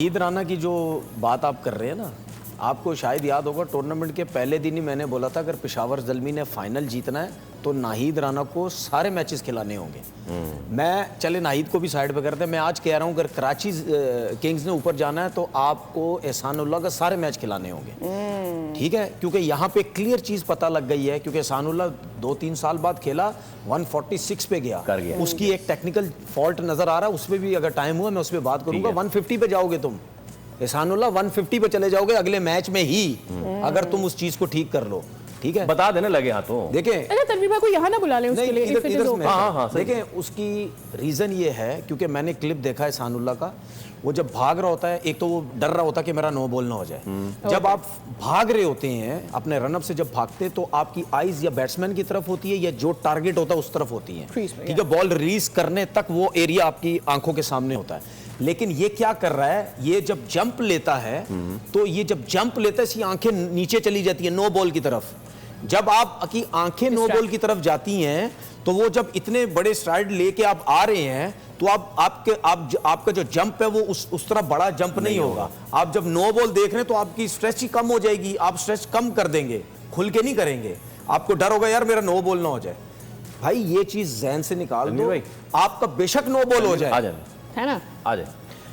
ईद राना की जो बात आप कर रहे हैं ना, आपको शायद याद होगा टूर्नामेंट के पहले दिन ही मैंने बोला था अगर पेशावर ज़ल्मी ने फाइनल जीतना है तो नाहिद राना को सारे मैचेस खिलाने होंगे। मैं चले नाहिद को भी साइड पे करते हैं, मैं आज कह रहा हूँ अगर कराची किंग्स ने ऊपर जाना है तो आपको एहसानुल्लाह का सारे मैच खिलाने होंगे, ठीक है? क्योंकि यहाँ पे क्लियर चीज़ पता लग गई है, क्योंकि एहसानुल्लाह 2-3 साल बाद खेला 146 पे गया, उसकी एक टेक्निकल फॉल्ट नज़र आ रहा है, उस पर भी अगर टाइम हुआ मैं उस पर बात करूँगा। 150 पे जाओगे तुम एहसानुल्लाह, 150 पे चले जाओगे अगले मैच में ही अगर तुम उस चीज़ को ठीक कर लो, ठीक है? बता देना लगे हाथों। देखें तनवीर भाई को यहाँ ना बुला लें उसके लिए। इधर हाँ, देखें उसकी रीज़न ये है क्योंकि मैंने क्लिप देखा है एहसानुल्लाह का, वो जब भाग रहा होता है एक तो वो डर रहा होता है कि मेरा नो बॉल ना हो जाए। जब आप भाग रहे होते हैं अपने रनअप से, जब भागते हैं तो आपकी आइज या बैट्समैन की तरफ होती है या जो टारगेट होता है उस तरफ होती है, ठीक है? बॉल रिलीज करने तक वो एरिया आपकी आंखों के सामने होता है। लेकिन ये क्या कर रहा है, ये जब जंप लेता है तो ये जब जंप लेता है इसकी आंखें नीचे चली जाती है नो बॉल की तरफ। जब आपकी आंखें नो बॉल की तरफ जाती हैं तो वो जब इतने बड़े स्ट्राइड लेके आप आ रहे हैं तो आपका जो जंप है वो उस तरह बड़ा जंप नहीं होगा। आप जब नो बॉल देख रहे हैं तो आपकी स्ट्रेच ही कम हो जाएगी, आप स्ट्रेच कम कर देंगे, खुल के नहीं करेंगे। आपको डर होगा यार मेरा नो बॉल ना हो जाए। भाई ये चीज जहन से निकाल दो, आपका बेशक नो बॉल हो जाए, है ना? आ जाए।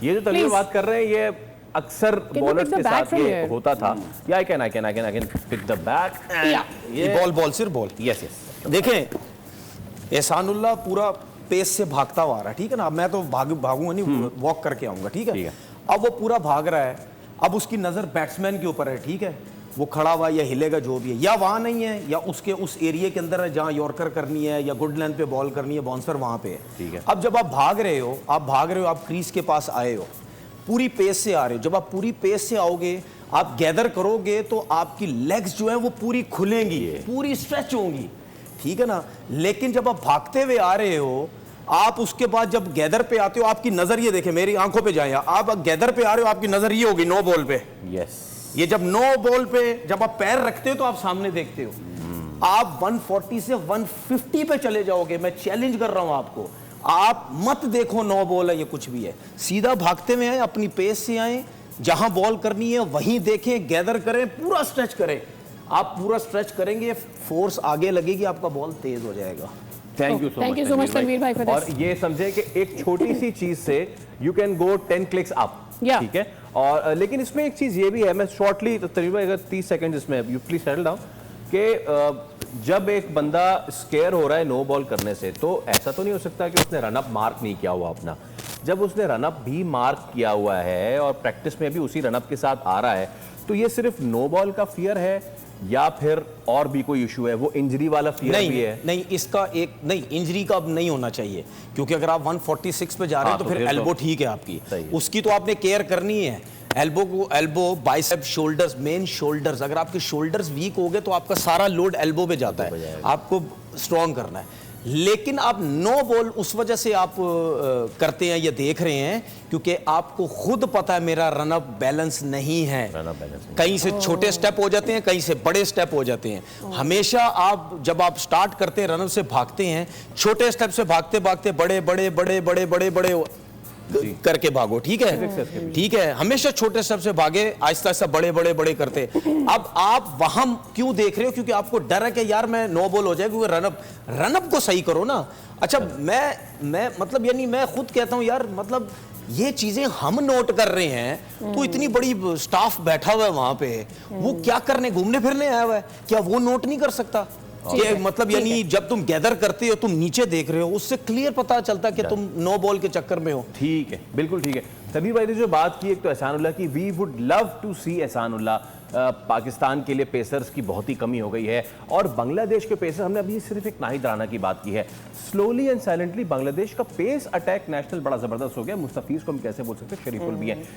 ये जो तनवीर बात कर रहे हैं ये अक्सर बॉलर्स के साथ ये होता था। या I can pick the bat, ये बॉल सिर्फ बॉल। यस। देखें एहसानुल्लाह पूरा पेस से भागता हुआ आ रहा है, ठीक है ना? अब मैं तो भागूंगा नहीं, वॉक करके आऊंगा, ठीक है? अब वो पूरा भाग रहा है, अब उसकी नजर बैट्समैन के ऊपर है, ठीक है? वो खड़ा हुआ या हिलेगा जो भी है, या वहां नहीं है या उसके उस एरिया के अंदर है जहां यॉर्कर करनी है या गुड लेंथ पे बॉल करनी है, बाउंसर वहां पे है, ठीक है? अब जब आप भाग रहे हो, आप क्रीज के पास आए हो, पूरी पेस से आ रहे हो, जब आप पूरी पेस से आओगे, आप गैदर करोगे तो आपकी लेग्स जो है वो पूरी खुलेंगी, पूरी स्ट्रेच होंगी, ठीक है ना? लेकिन जब आप भागते हुए आ रहे हो, आप उसके बाद जब गैदर पे आते हो, आपकी नजर ये देखें, मेरी आंखों पे जाए, आप गैदर पे आ रहे हो, आपकी नजर ये होगी नो बॉल पे। यस, ये जब नो बॉल पे जब आप पैर रखते हो तो आप सामने देखते हो। आप 140 से 150 पे चले जाओगे, मैं चैलेंज कर रहा हूं आपको। आप मत देखो नो बॉल है ये कुछ भी है, सीधा भागते हुए आए, अपनी पेस से आए, जहां बॉल करनी है वहीं देखें, गैदर करें, पूरा स्ट्रेच करें। आप पूरा स्ट्रेच करेंगे, फोर्स आगे लगेगी, आपका बॉल तेज हो जाएगा। Thank you so much Tanveer भाई। और ये समझे कि एक छोटी सी चीज से you can go 10 clicks up, ठीक है? और लेकिन इसमें एक चीज ये भी है, मैं शॉर्टली तनवीर भाई अगर 30 सेकंड इसमें यू प्लीज सेटल डाउन, कि जब एक बंदा स्केयर हो रहा है नो बॉल करने से तो ऐसा तो नहीं हो सकता कि उसने रनअप मार्क नहीं किया हुआ अपना। जब उसने रनअप भी मार्क किया हुआ है और प्रैक्टिस में भी उसी रनअप के साथ आ रहा है, तो ये सिर्फ नो बॉल का फियर है या फिर और भी कोई इशू है? वो इंजरी वाला फियर भी है? नहीं, इसका एक नहीं, इंजरी का अब नहीं होना चाहिए, क्योंकि अगर आप 146 पे जा रहे हैं तो फिर एल्बो ठीक है आपकी, उसकी तो आपने केयर करनी है। Elbow, bicep, shoulders, main shoulders, अगर आपके शोल्डर्स वीक हो गए तो आपका सारा लोड एल्बो पे जाता है, आपको स्ट्रॉन्ग करना है। लेकिन आप नो बॉल उस वजह से आप करते हैं, ये देख रहे हैं, क्योंकि आपको खुद पता है मेरा रनअप बैलेंस नहीं है, कहीं से छोटे स्टेप हो जाते हैं, कहीं से बड़े स्टेप हो जाते हैं। हमेशा आप जब आप स्टार्ट करते हैं रनअप से भागते हैं, छोटे स्टेप से भागते भागते बड़े बड़े बड़े बड़े बड़े बड़े करके भागो, ठीक है? ठीक है, हमेशा छोटे स्टेप से भागे, आहिस्ता आहिस्ता बड़े बड़े बड़े करते। अब आप वहां क्यों देख रहे हो? क्योंकि आपको डर है कि यार मैं नो बॉल हो जाए, क्योंकि रनअप को सही करो ना। अच्छा, मैं मतलब यानी मैं खुद कहता हूं यार, मतलब ये चीजें हम नोट कर रहे हैं तो इतनी बड़ी स्टाफ बैठा हुआ है वहां पे, वो क्या करने, घूमने फिरने आया हुआ है, क्या वो नोट नहीं कर सकता? कि मतलब यानी जब तुम गैदर करते हो, तुम नीचे देख रहे हो, उससे क्लियर पता चलता कि तुम नो बॉल के चक्कर में हो। ठीक है, बिल्कुल ठीक है। तनवीर भाई ने जो बात की एक तो एहसानुल्लाह की, वी वुड लव टू सी एहसानुल्लाह। पाकिस्तान के लिए पेसर्स की बहुत ही कमी हो गई है और बांग्लादेश के पेसर, हमने अभी सिर्फ एक नाहिद राना की बात की है, स्लोली एंड साइलेंटली बांग्लादेश का पेस अटैक नेशनल बड़ा जबरदस्त हो गया। मुस्तफीज को हम कैसे बोल सकते हैं, शरीफुल भी है।